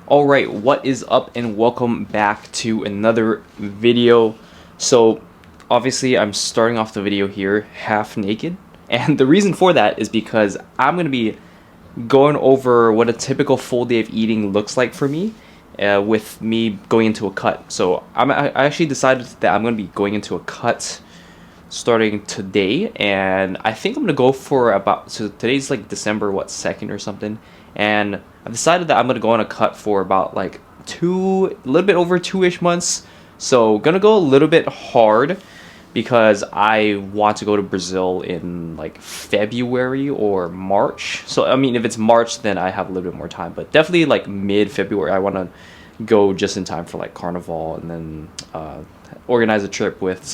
Alright, what is up and welcome back to another video. So obviously I'm starting off the video here half naked, and the reason for that is because I'm going to be going over what a typical full day of eating looks like for me, with me going into a cut. So I actually decided that I'm going to be going into a cut starting today, and I think I'm going to go for about, so today's like December 2nd or something, and I've decided that I'm going to go on a cut for about like a little bit over 2-ish months. So gonna go a little bit hard because I want to go to Brazil in like February or March. So I mean, if it's March, then I have a little bit more time, but definitely like mid-February I want to go just in time for like Carnival, and then organize a trip with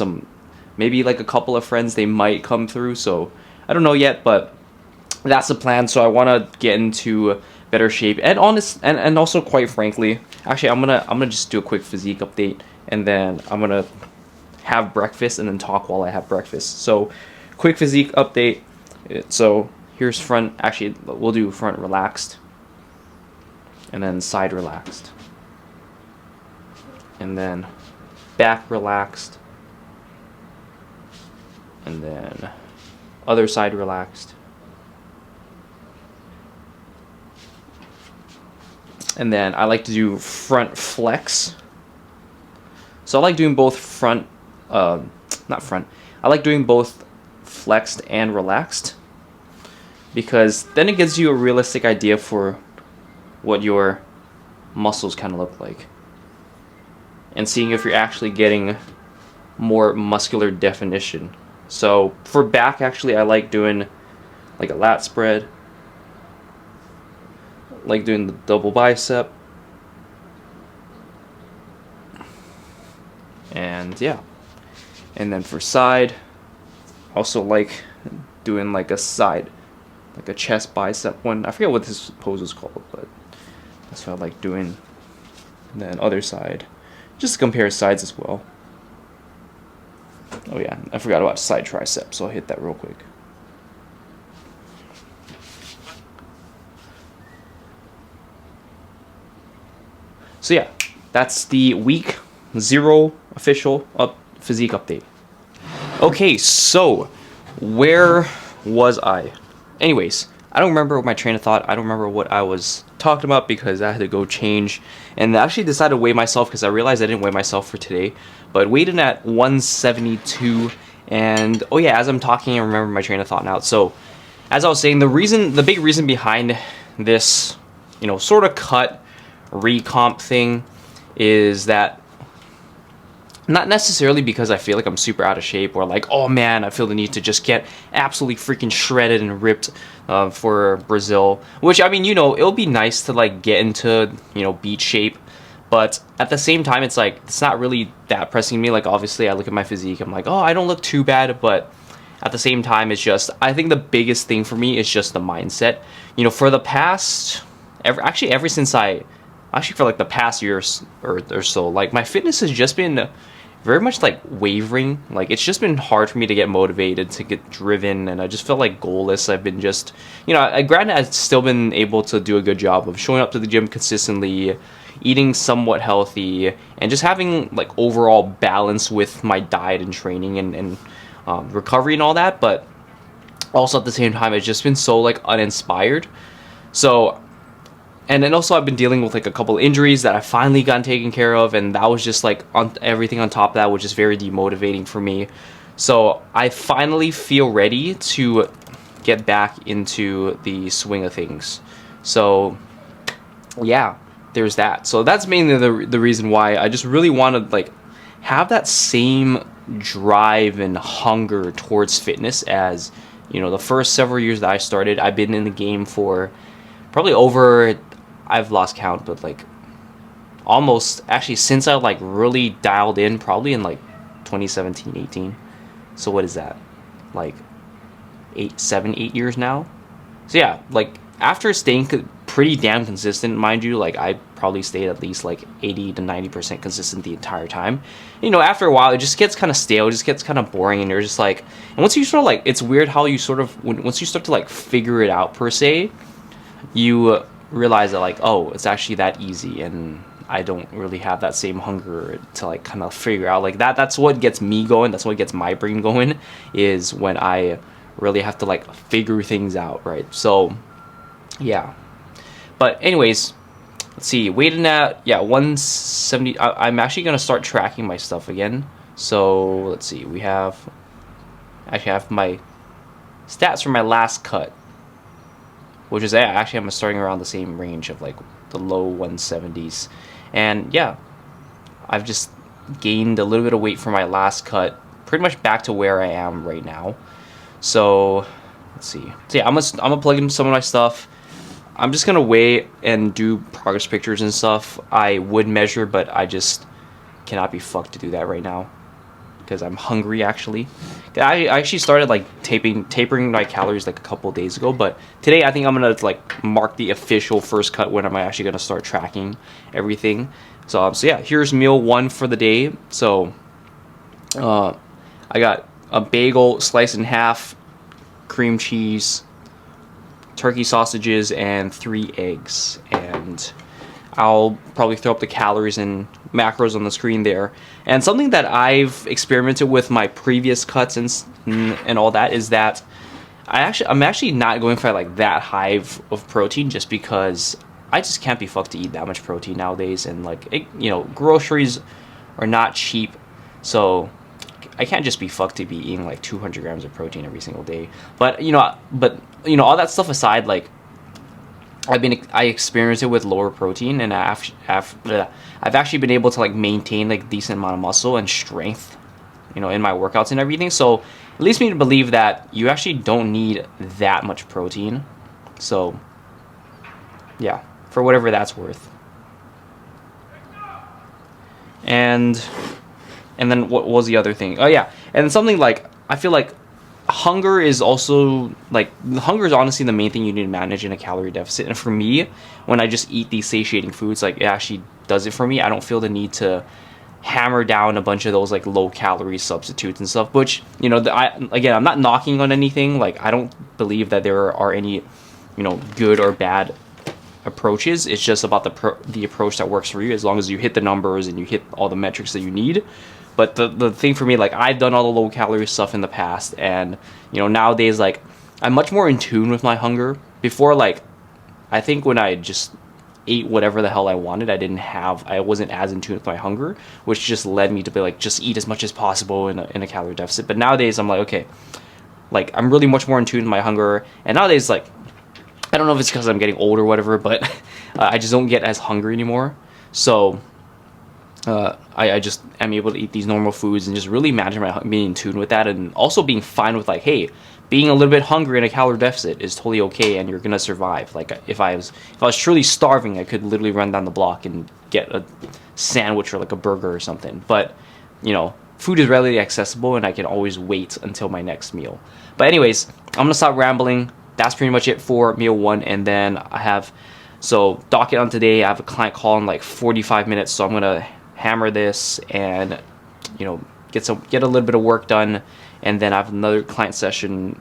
maybe like a couple of friends. They might come through, so I don't know yet, but that's the plan. So I want to get into better shape, and also, quite frankly, actually I'm gonna just do a quick physique update, and then I'm gonna have breakfast and then talk while I have breakfast. So quick physique update. So here's front. Actually, we'll do front relaxed, and then side relaxed, and then back relaxed, and then other side relaxed, and then I like to do front flex. So I like doing both I like doing both flexed and relaxed, because then it gives you a realistic idea for what your muscles kind of look like, and seeing if you're actually getting more muscular definition. So for back, actually, I like doing like a lat spread, like doing the double bicep, and yeah. And then for side, also like doing like a side, like a chest bicep one. I forget what this pose is called, but that's what I like doing. And then other side, just to compare sides as well. Oh yeah, I forgot about side tricep, so I'll hit that real quick. So yeah, that's the week 0 official physique update. Okay, so where was I? Anyways, I don't remember my train of thought. I don't remember what I was talking about because I had to go change, and I actually decided to weigh myself because I realized I didn't weigh myself for today, but weighed in at 172. And oh yeah, as I'm talking, I remember my train of thought now. So as I was saying, the big reason behind this, sort of cut recomp thing is that not necessarily because I feel like I'm super out of shape, or like, oh man, I feel the need to just get absolutely freaking shredded and ripped for Brazil. Which, I mean, it'll be nice to like get into, beach shape. But at the same time, it's like, it's not really that pressing me. Like, obviously, I look at my physique, I'm like, oh, I don't look too bad. But at the same time, it's just, I think the biggest thing for me is just the mindset. For the past, ever since for like the past year or so, like my fitness has just been very much like wavering. Like, it's just been hard for me to get motivated, to get driven, and I just felt like goalless. I've been just, granted, I've still been able to do a good job of showing up to the gym consistently, eating somewhat healthy, and just having like overall balance with my diet and training and recovery and all that. But also at the same time, it's just been so like uninspired. So, and then also I've been dealing with like a couple injuries that I finally gotten taken care of, and that was just like everything on top of that was just very demotivating for me. So I finally feel ready to get back into the swing of things. So yeah, there's that. So that's mainly the reason why I just really want to like have that same drive and hunger towards fitness as, the first several years that I started. I've been in the game for probably over, I've lost count, but like almost, actually, since I like really dialed in, probably in like 2017, 18. So what is that? Like 8 years now? So yeah, like after staying pretty damn consistent, mind you. Like, I probably stayed at least like 80 to 90% consistent the entire time. You know, after a while, it just gets kind of stale, it just gets kind of boring, and you're just like, and once you sort of like, it's weird how you sort of, once you start to like figure it out per se, you realize that like, oh, it's actually that easy, and I don't really have that same hunger to like kind of figure out like that. That's what gets me going. That's what gets my brain going, is when I really have to like figure things out, right? So yeah. But anyways, let's see. Weighted at 170. I'm actually gonna start tracking my stuff again. So let's see. We have actually I have my stats from my last cut, which is actually I'm starting around the same range of like the low 170s. And yeah, I've just gained a little bit of weight from my last cut, pretty much back to where I am right now. So let's see. So yeah, I'm gonna plug in some of my stuff. I'm just gonna weigh and do progress pictures and stuff. I would measure, but I just cannot be fucked to do that right now because I'm hungry. Actually, I actually started like tapering my calories like a couple days ago, but today I think I'm gonna like mark the official first cut when I'm actually gonna start tracking everything. So yeah, here's meal 1 for the day. So I got a bagel sliced in half, cream cheese, turkey sausages, and 3 eggs. And I'll probably throw up the calories and macros on the screen there. And something that I've experimented with my previous cuts and all that is that I'm actually not going for like that high of protein, just because I just can't be fucked to eat that much protein nowadays. And like you know, groceries are not cheap, so I can't just be fucked to be eating like 200 grams of protein every single day. But you know, all that stuff aside, like I experienced it with lower protein, and I've actually been able to like maintain like decent amount of muscle and strength, you know, in my workouts and everything. So it leads me to believe that you actually don't need that much protein. So yeah, for whatever that's worth. And then what was the other thing? Oh yeah, and something like, I feel like hunger is also like, hunger is honestly the main thing you need to manage in a calorie deficit. And for me, when I just eat these satiating foods, like it actually does it for me. I don't feel the need to hammer down a bunch of those like low calorie substitutes and stuff, which, you know, again, I'm not knocking on anything. Like, I don't believe that there are any, you know, good or bad approaches. It's just about the approach that works for you, as long as you hit the numbers and you hit all the metrics that you need. But the thing for me, like, I've done all the low calorie stuff in the past, and you know, nowadays, like, I'm much more in tune with my hunger. Before, like, I think when I just ate whatever the hell I wanted, I wasn't as in tune with my hunger, which just led me to be like, just eat as much as possible in a calorie deficit. But nowadays I'm like, okay, like, I'm really much more in tune with my hunger. And nowadays, like, I don't know if it's because I'm getting older or whatever, but I just don't get as hungry anymore. So I just am able to eat these normal foods and just really manage being in tune with that, and also being fine with like, hey, being a little bit hungry in a calorie deficit is totally okay, and you're gonna survive. Like, if I was truly starving, I could literally run down the block and get a sandwich or like a burger or something. But you know, food is readily accessible, and I can always wait until my next meal. But anyways, I'm gonna stop rambling. That's pretty much it for meal 1, and then I have, so docket on today, I have a client call in like 45 minutes, so I'm gonna hammer this and, you know, get a little bit of work done, and then I have another client session.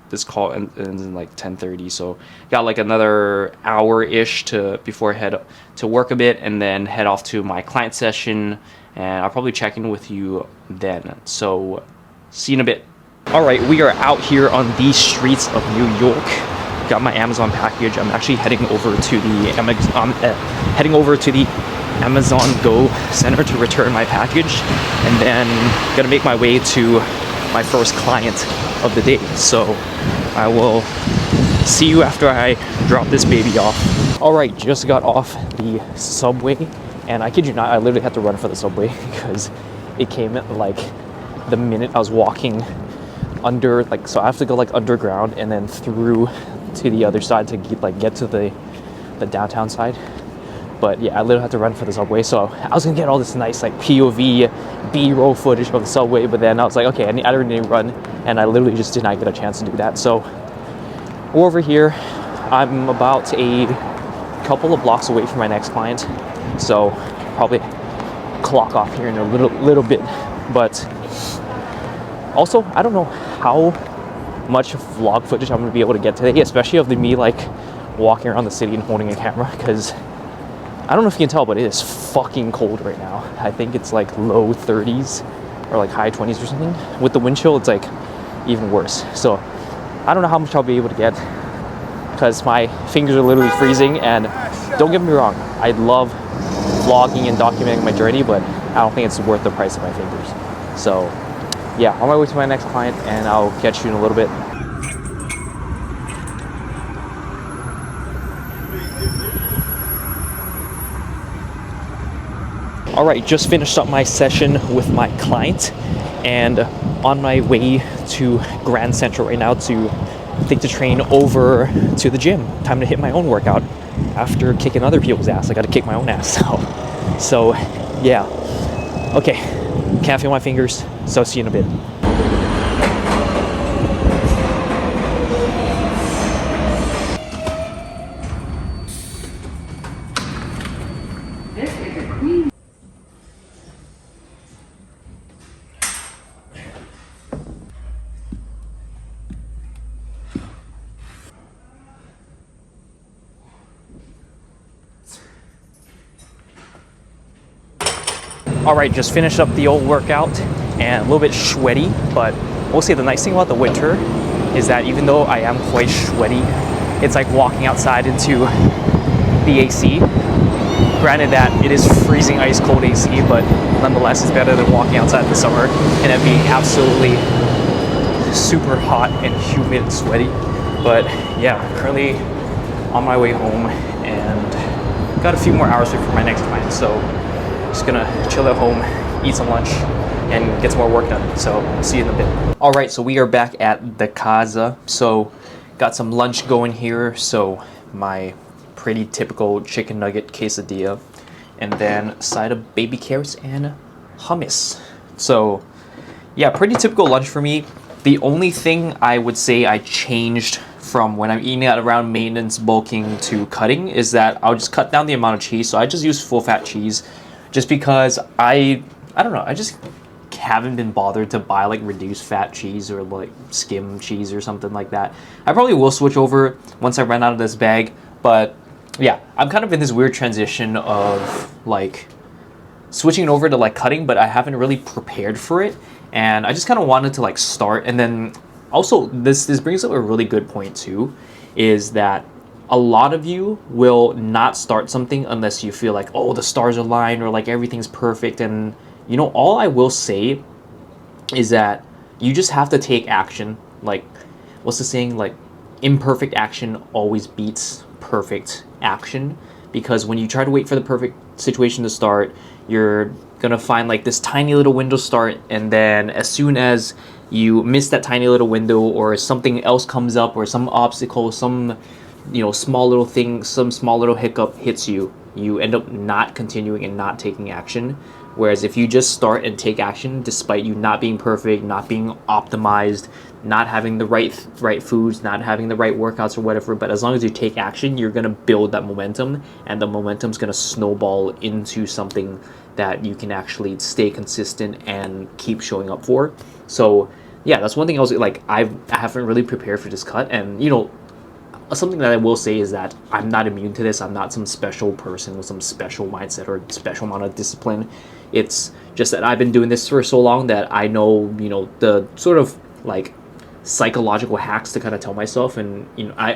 This call ends in like 10:30, so got like another hour-ish before I head to work a bit, and then head off to my client session, and I'll probably check in with you then. So see you in a bit. All right, we are out here on the streets of New York. Got my Amazon package. I'm actually heading over to the Amazon Go Center to return my package, and then gonna make my way to my first client of the day. So I will see you after I drop this baby off. All right, just got off the subway, and I kid you not, I literally had to run for the subway because it came at like the minute I was walking under, like, so I have to go like underground and then through to the other side to get to the downtown side. But yeah, I literally had to run for the subway, so I was gonna get all this nice like POV, B-roll footage of the subway, but then I was like, okay, I don't need to run, and I literally just did not get a chance to do that. So we're over here. I'm about a couple of blocks away from my next client, so probably clock off here in a little bit. But also, I don't know how much vlog footage I'm gonna be able to get today, especially of me like walking around the city and holding a camera, because I don't know if you can tell, but it is fucking cold right now. I think it's like low 30s or like high 20s or something. With the wind chill, it's like even worse. So I don't know how much I'll be able to get, because my fingers are literally freezing. And don't get me wrong, I love vlogging and documenting my journey, but I don't think it's worth the price of my fingers. So yeah, on my way to my next client, and I'll catch you in a little bit. All right, just finished up my session with my client, and on my way to Grand Central right now to take the train over to the gym. Time to hit my own workout after kicking other people's ass. I got to kick my own ass now. So yeah, okay, can't feel my fingers, so see you in a bit. All right, just finished up the old workout and a little bit sweaty, but we'll say the nice thing about the winter is that even though I am quite sweaty, it's like walking outside into the AC. Granted that it is freezing ice cold AC, but nonetheless it's better than walking outside in the summer and it being absolutely super hot and humid and sweaty. But yeah, currently on my way home and got a few more hours before my next client, so just gonna chill at home, eat some lunch, and get some more work done. So see you in a bit. All right, so we are back at the casa. So got some lunch going here. So my pretty typical chicken nugget quesadilla, and then a side of baby carrots and hummus. So yeah, pretty typical lunch for me. The only thing I would say I changed from when I'm eating at around maintenance bulking to cutting is that I'll just cut down the amount of cheese. So I just use full fat cheese, just because I don't know, I just haven't been bothered to buy like reduced fat cheese or like skim cheese or something like that. I probably will switch over once I run out of this bag, but yeah, I'm kind of in this weird transition of like switching over to like cutting, but I haven't really prepared for it, and I just kind of wanted to like start. And then also this brings up a really good point too, is that a lot of you will not start something unless you feel like, oh, the stars are aligned or like everything's perfect. And you know, all I will say is that you just have to take action. Like, what's the saying? Like, imperfect action always beats perfect action. Because when you try to wait for the perfect situation to start, you're gonna find like this tiny little window start, and then as soon as you miss that tiny little window, or something else comes up, or some obstacle, some small little thing, some small little hiccup hits you, you end up not continuing and not taking action. Whereas if you just start and take action, despite you not being perfect, not being optimized, not having the right foods, not having the right workouts or whatever, but as long as you take action, you're going to build that momentum, and the momentum's going to snowball into something that you can actually stay consistent and keep showing up for. So yeah, that's one thing I was like, I haven't really prepared for this cut. And something that I will say is that I'm not immune to this. I'm not some special person with some special mindset or special amount of discipline. It's just that I've been doing this for so long that I know, the sort of like psychological hacks to kind of tell myself. And,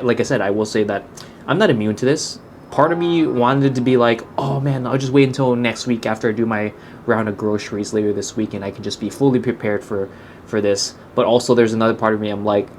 like I said, I will say that I'm not immune to this. Part of me wanted to be like, oh man, I'll just wait until next week after I do my round of groceries later this week, and I can just be fully prepared for this. But also there's another part of me, I'm like,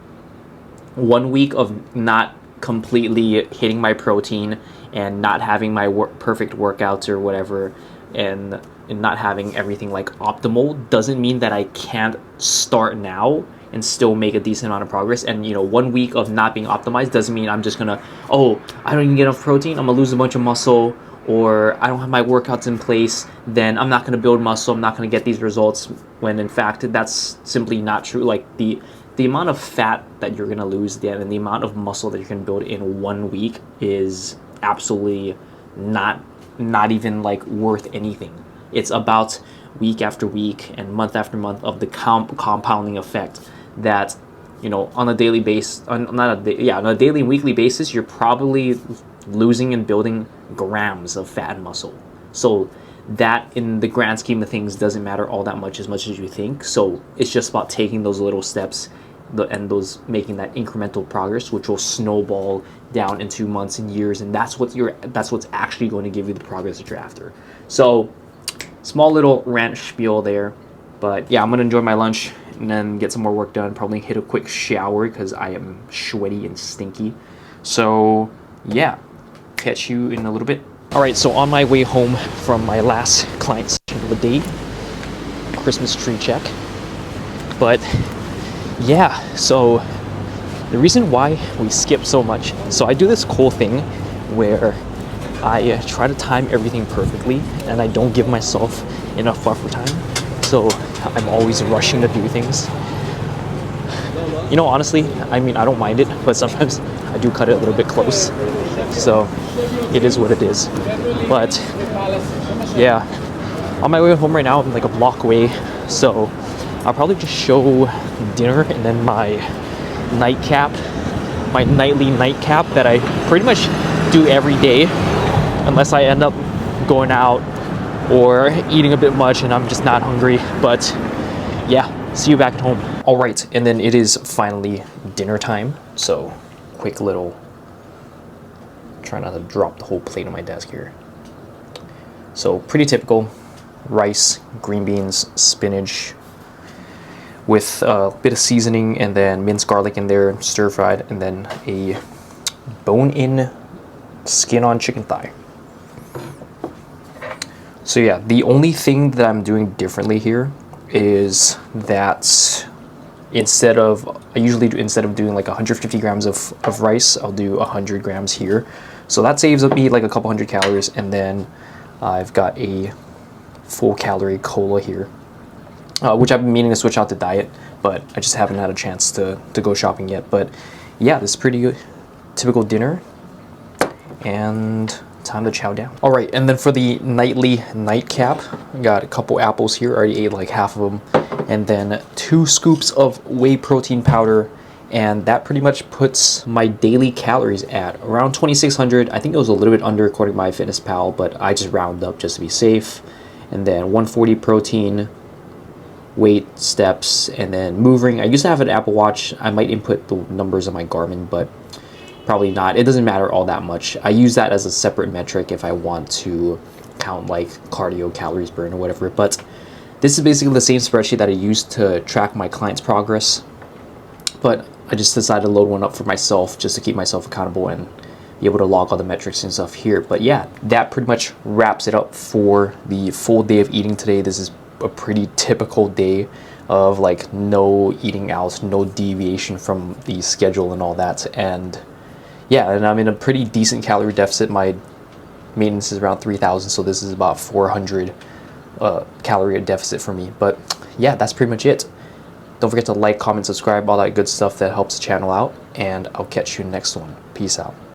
1 week of not completely hitting my protein and not having my perfect workouts or whatever, and not having everything like optimal, doesn't mean that I can't start now and still make a decent amount of progress. And 1 week of not being optimized doesn't mean I'm just gonna, oh, I don't even get enough protein, I'm gonna lose a bunch of muscle, or I don't have my workouts in place, then I'm not gonna build muscle, I'm not gonna get these results, when in fact that's simply not true. Like the amount of fat that you're gonna lose then and the amount of muscle that you can build in 1 week is absolutely not even like worth anything. It's about week after week and month after month of the compounding effect that, you know, on a daily basis, on a daily and weekly basis, you're probably losing and building grams of fat and muscle. So that, in the grand scheme of things, doesn't matter all that much as you think. So it's just about taking those little steps and those making that incremental progress, which will snowball down into months and years, and that's what's actually going to give you the progress that you're after. So small little rant spiel there, but yeah, I'm gonna enjoy my lunch and then get some more work done. Probably hit a quick shower because I am sweaty and stinky. So yeah, catch you in a little bit. All right, so on my way home from my last client session of the day, Christmas tree check. But yeah, so the reason why we skip so much, so I do this cool thing where I try to time everything perfectly and I don't give myself enough buffer time. So I'm always rushing to do things. You know, honestly, I mean, I don't mind it, but sometimes I do cut it a little bit close. So it is what it is. But yeah, on my way home right now, I'm like a block away. So I'll probably just show dinner and then my nightcap, my nightly nightcap that I pretty much do every day, unless I end up going out or eating a bit much and I'm just not hungry. But yeah, see you back at home. All right, and then it is finally dinner time. So quick little, try not to drop the whole plate on my desk here. So pretty typical: rice, green beans, spinach, with a bit of seasoning, and then minced garlic in there, stir fried, and then a bone-in, skin-on chicken thigh. So yeah, the only thing that I'm doing differently here is that instead of doing like 150 grams of rice, I'll do 100 grams here. So that saves me like a couple hundred calories, and then I've got a full calorie cola here, which I've been meaning to switch out to diet, but I just haven't had a chance to go shopping yet. But yeah, this is pretty good, typical dinner, and time to chow down. All right, and then for the nightly nightcap, I got a couple apples here. I already ate like half of them, and then 2 scoops of whey protein powder, and that pretty much puts my daily calories at around 2,600. I think it was a little bit under according to MyFitnessPal, but I just round up just to be safe. And then 140 protein, weight, steps, and then move ring. I used to have an Apple Watch. I might input the numbers on my Garmin, but probably not. It doesn't matter all that much. I use that as a separate metric if I want to count like cardio, calories burned, or whatever. But this is basically the same spreadsheet that I used to track my clients' progress, but I just decided to load one up for myself just to keep myself accountable and be able to log all the metrics and stuff here. But yeah, that pretty much wraps it up for the full day of eating today. This is a pretty typical day of like no eating out, no deviation from the schedule and all that. And yeah, and I'm in a pretty decent calorie deficit. My maintenance is around 3,000, so this is about 400 calorie deficit for me. But yeah, that's pretty much it. Don't forget to like, comment, subscribe, all that good stuff that helps the channel out, and I'll catch you next one. Peace out.